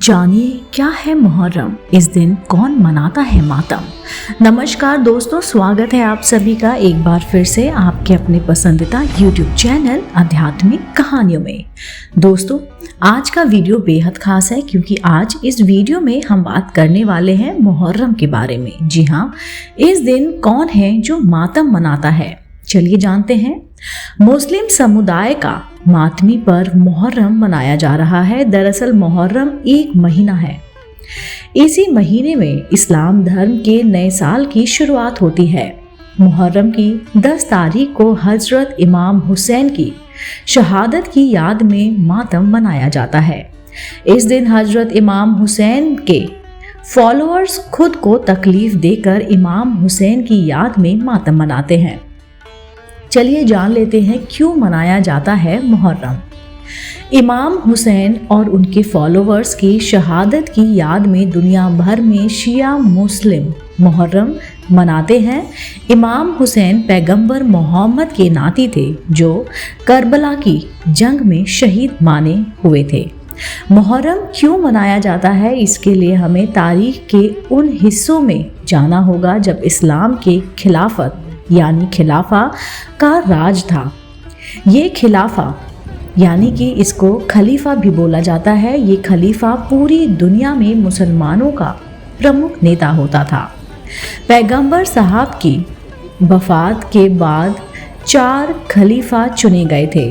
जानिए क्या है मुहर्रम, इस दिन कौन मनाता है मातम। नमस्कार दोस्तों, स्वागत है आप सभी का एक बार फिर से आपके अपने पसंदीदा YouTube चैनल आध्यात्मिक कहानियों में। दोस्तों, आज का वीडियो बेहद खास है क्योंकि आज इस वीडियो में हम बात करने वाले हैं मुहर्रम के बारे में। जी हाँ, इस दिन कौन है जो मातम मनाता है, चलिए जानते हैं। मुस्लिम समुदाय का मातमी पर्व मुहर्रम मनाया जा रहा है। दरअसल मुहर्रम एक महीना है। इसी महीने में इस्लाम धर्म के नए साल की शुरुआत होती है। मुहर्रम की 10 तारीख को हजरत इमाम हुसैन की शहादत की याद में मातम मनाया जाता है। इस दिन हजरत इमाम हुसैन के फॉलोअर्स खुद को तकलीफ देकर इमाम हुसैन की याद में मातम मनाते हैं। चलिए जान लेते हैं क्यों मनाया जाता है मुहर्रम। इमाम हुसैन और उनके फॉलोअर्स की शहादत की याद में दुनिया भर में शिया मुस्लिम मुहर्रम मनाते हैं। इमाम हुसैन पैगंबर मोहम्मद के नाती थे जो करबला की जंग में शहीद माने हुए थे। मुहर्रम क्यों मनाया जाता है, इसके लिए हमें तारीख के उन हिस्सों में जाना होगा जब इस्लाम के खिलाफत यानी खिलाफा का राज था। ये खिलाफा यानी कि इसको खलीफा भी बोला जाता है। ये खलीफा पूरी दुनिया में मुसलमानों का प्रमुख नेता होता था। पैगंबर साहब की वफात के बाद 4 खलीफा चुने गए थे।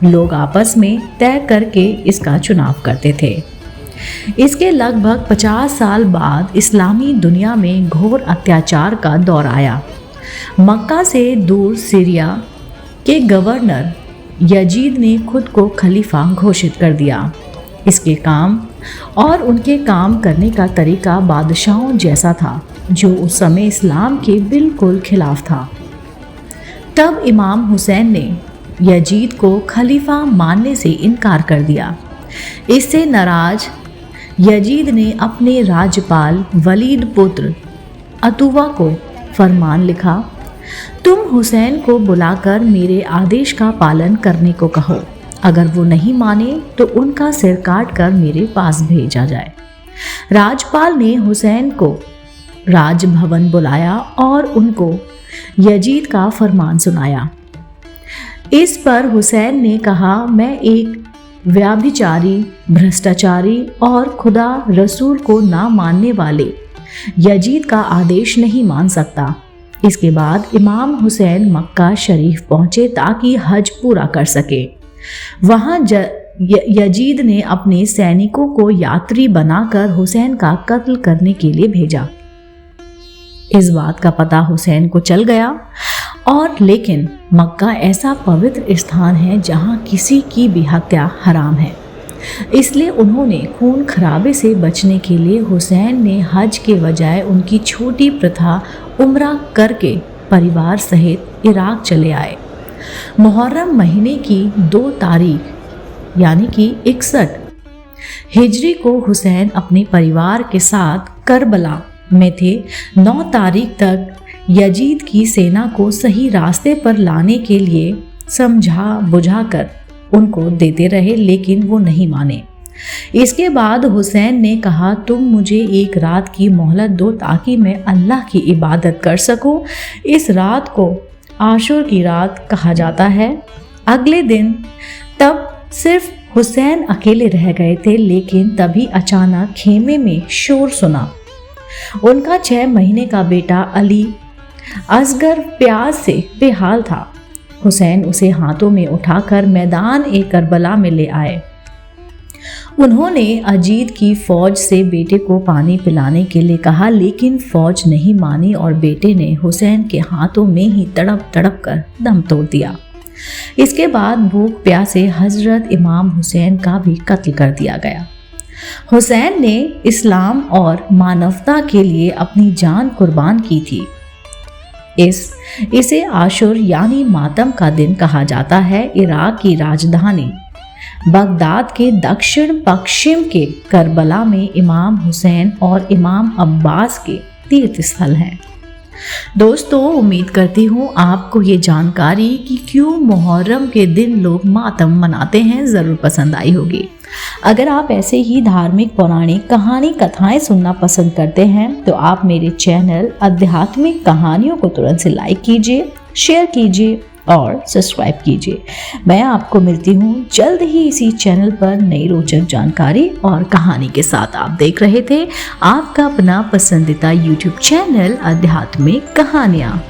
लोग आपस में तय करके इसका चुनाव करते थे। इसके लगभग 50 साल बाद इस्लामी दुनिया में घोर अत्याचार का दौर आया। मक्का से दूर सीरिया के गवर्नर यजीद ने खुद को खलीफा घोषित कर दिया। इसके काम और उनके काम करने का तरीका बादशाहों जैसा था जो उस समय इस्लाम के बिल्कुल खिलाफ था। तब इमाम हुसैन ने यजीद को खलीफा मानने से इनकार कर दिया। इससे नाराज यजीद ने अपने राज्यपाल वलीद पुत्र अतुवा को फरमान लिखा, तुम हुसैन को बुलाकर मेरे आदेश का पालन करने को कहो। अगर वो नहीं माने तो उनका सिर काट कर मेरे पास भेजा जाए। राजपाल ने हुसैन को राजभवन बुलाया और उनको यजीद का फरमान सुनाया। इस पर हुसैन ने कहा, मैं एक व्याभिचारी, भ्रष्टाचारी और खुदा रसूल को ना मानने वाले यजीद का आदेश नहीं मान सकता। इसके बाद इमाम हुसैन मक्का शरीफ पहुंचे ताकि हज पूरा कर सके। वहां यजीद ने अपने सैनिकों को यात्री बनाकर हुसैन का कत्ल करने के लिए भेजा। इस बात का पता हुसैन को चल गया और लेकिन मक्का ऐसा पवित्र स्थान है जहां किसी की भी हत्या हराम है। इसलिए उन्होंने खून खराबे से बचने के लिए हुसैन ने हज के बजाय उनकी छोटी प्रथा उम्रा करके परिवार सहित इराक चले आए। मुहर्रम महीने की 2 तारीख यानी कि 61 हिजरी को हुसैन अपने परिवार के साथ करबला में थे। 9 तारीख तक यजीद की सेना को सही रास्ते पर लाने के लिए समझा बुझाकर उनको देते रहे, लेकिन वो नहीं माने। इसके बाद हुसैन ने कहा, तुम मुझे एक रात की मोहलत दो ताकि मैं अल्लाह की इबादत कर सकूं। इस रात को आशूर की रात कहा जाता है। अगले दिन तब सिर्फ हुसैन अकेले रह गए थे, लेकिन तभी अचानक खेमे में शोर सुना। उनका 6 महीने का बेटा अली असगर प्यास से बेहाल था। हुसैन उसे हाथों में उठाकर मैदान करबला में ले आए। उन्होंने यजीद की फौज से बेटे को पानी पिलाने के लिए कहा, लेकिन फौज नहीं मानी और बेटे ने हुसैन के हाथों में ही तड़प तड़प कर दम तोड़ दिया। इसके बाद भूख प्यासे हजरत इमाम हुसैन का भी कत्ल कर दिया गया। हुसैन ने इस्लाम और मानवता के लिए अपनी जान कुर्बान की थी। इसे आशूर यानी मातम का दिन कहा जाता है। इराक की राजधानी बगदाद के दक्षिण पश्चिम के करबला में इमाम हुसैन और इमाम अब्बास के तीर्थ स्थल हैं। दोस्तों, उम्मीद करती हूँ आपको ये जानकारी कि क्यों मुहर्रम के दिन लोग मातम मनाते हैं ज़रूर पसंद आई होगी। अगर आप ऐसे ही धार्मिक पौराणिक कहानी कथाएं सुनना पसंद करते हैं तो आप मेरे चैनल आध्यात्मिक कहानियों को तुरंत से लाइक कीजिए, शेयर कीजिए और सब्सक्राइब कीजिए। मैं आपको मिलती हूँ जल्द ही इसी चैनल पर नई रोचक जानकारी और कहानी के साथ। आप देख रहे थे आपका अपना पसंदीदा YouTube चैनल आध्यात्मिक कहानियाँ।